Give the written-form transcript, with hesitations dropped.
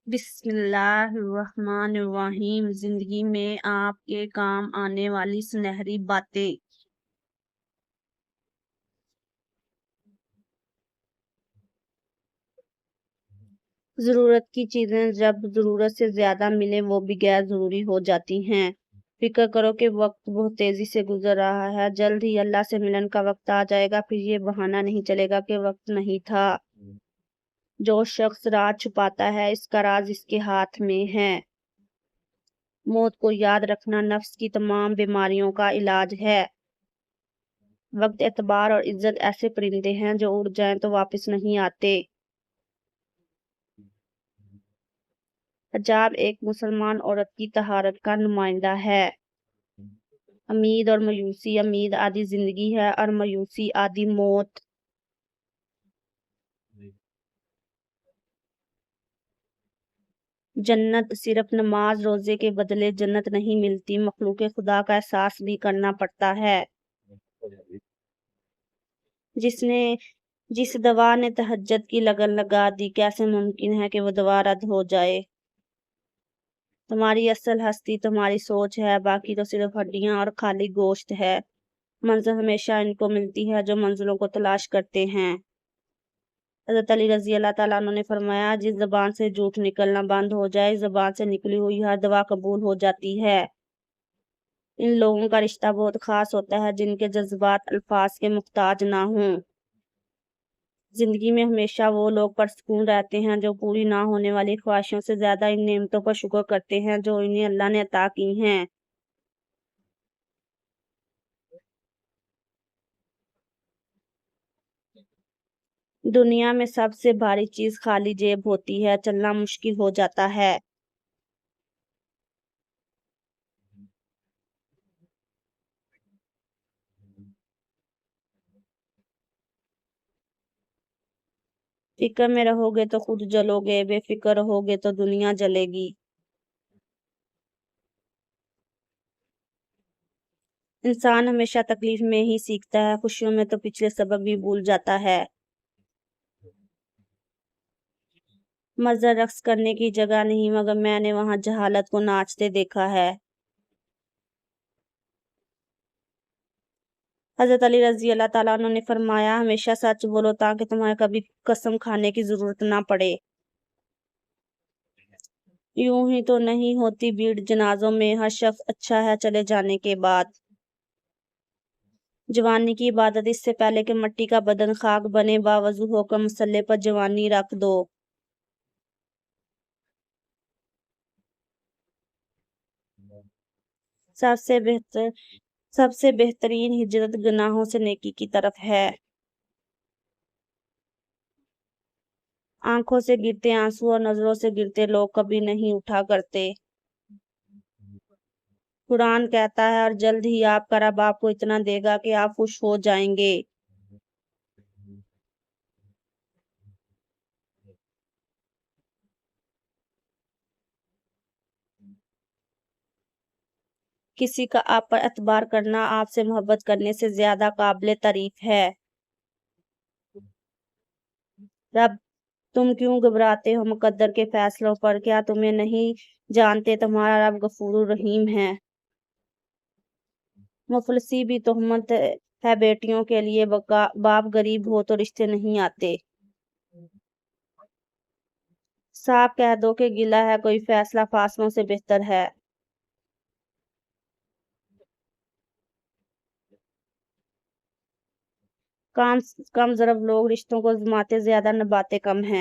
بسم اللہ الرحمن الرحیم۔ زندگی میں آپ کے کام آنے والی سنہری باتیں۔ ضرورت کی چیزیں جب ضرورت سے زیادہ ملیں وہ بھی غیر ضروری ہو جاتی ہیں۔ فکر کرو کہ وقت بہت تیزی سے گزر رہا ہے، جلد ہی اللہ سے ملن کا وقت آ جائے گا، پھر یہ بہانہ نہیں چلے گا کہ وقت نہیں تھا۔ جو شخص راز چھپاتا ہے اس کا راز اس کے ہاتھ میں ہے۔ موت کو یاد رکھنا نفس کی تمام بیماریوں کا علاج ہے۔ وقت، اعتبار اور عزت ایسے پرندے ہیں جو اڑ جائیں تو واپس نہیں آتے۔ حجاب ایک مسلمان عورت کی طہارت کا نمائندہ ہے۔ امید اور مایوسی، امید آدھی زندگی ہے اور مایوسی آدھی موت۔ جنت صرف نماز روزے کے بدلے جنت نہیں ملتی، مخلوق خدا کا احساس بھی کرنا پڑتا ہے۔ جس دوا نے تہجد کی لگن لگا دی، کیسے ممکن ہے کہ وہ دوا رد ہو جائے؟ تمہاری اصل ہستی تمہاری سوچ ہے، باقی تو صرف ہڈیاں اور خالی گوشت ہے۔ منزل ہمیشہ ان کو ملتی ہے جو منزلوں کو تلاش کرتے ہیں۔ حضرت علی رضی اللہ تعالیٰ عنہ نے فرمایا، جس زبان سے جھوٹ نکلنا بند ہو جائے، اس زبان سے نکلی ہوئی ہر دعا قبول ہو جاتی ہے۔ ان لوگوں کا رشتہ بہت خاص ہوتا ہے جن کے جذبات الفاظ کے محتاج نہ ہوں۔ زندگی میں ہمیشہ وہ لوگ پرسکون رہتے ہیں جو پوری نہ ہونے والی خواہشوں سے زیادہ ان نعمتوں پر شکر کرتے ہیں جو انہیں اللہ نے عطا کی ہیں۔ دنیا میں سب سے بھاری چیز خالی جیب ہوتی ہے، چلنا مشکل ہو جاتا ہے۔ فکر میں رہو گے تو خود جلو گے، بے فکر رہو گے تو دنیا جلے گی۔ انسان ہمیشہ تکلیف میں ہی سیکھتا ہے، خوشیوں میں تو پچھلے سبق بھی بھول جاتا ہے۔ مزہ رقص کرنے کی جگہ نہیں، مگر میں نے وہاں جہالت کو ناچتے دیکھا ہے۔ حضرت علی رضی اللہ تعالیٰ عنہ نے فرمایا، ہمیشہ سچ بولو تاکہ تمہیں کبھی قسم کھانے کی ضرورت نہ پڑے۔ یوں ہی تو نہیں ہوتی بھیڑ جنازوں میں، ہر شخص اچھا ہے چلے جانے کے بعد۔ جوانی کی عبادت اس سے پہلے کہ مٹی کا بدن خاک بنے، باوضو ہو کر مسلح پر جوانی رکھ دو۔ سب سے بہترین ہجرت گناہوں سے نیکی کی طرف ہے۔ آنکھوں سے گرتے آنسو اور نظروں سے گرتے لوگ کبھی نہیں اٹھا کرتے۔ قرآن کہتا ہے، اور جلد ہی آپ کا رب آپ کو اتنا دے گا کہ آپ خوش ہو جائیں گے۔ کسی کا آپ پر اعتبار کرنا آپ سے محبت کرنے سے زیادہ قابل تعریف ہے۔ رب تم کیوں گھبراتے ہو مقدر کے فیصلوں پر؟ کیا تمہیں نہیں جانتے تمہارا رب غفور الرحیم ہے۔ مفلسی بھی تہمت ہے بیٹیوں کے لیے، باپ غریب ہو تو رشتے نہیں آتے۔ صاف کہہ دو کہ گلہ ہے کوئی فیصلہ فاصلوں سے بہتر ہے۔ کم ضرب لوگ رشتوں کو زماتے زیادہ، نبھاتے کم ہیں۔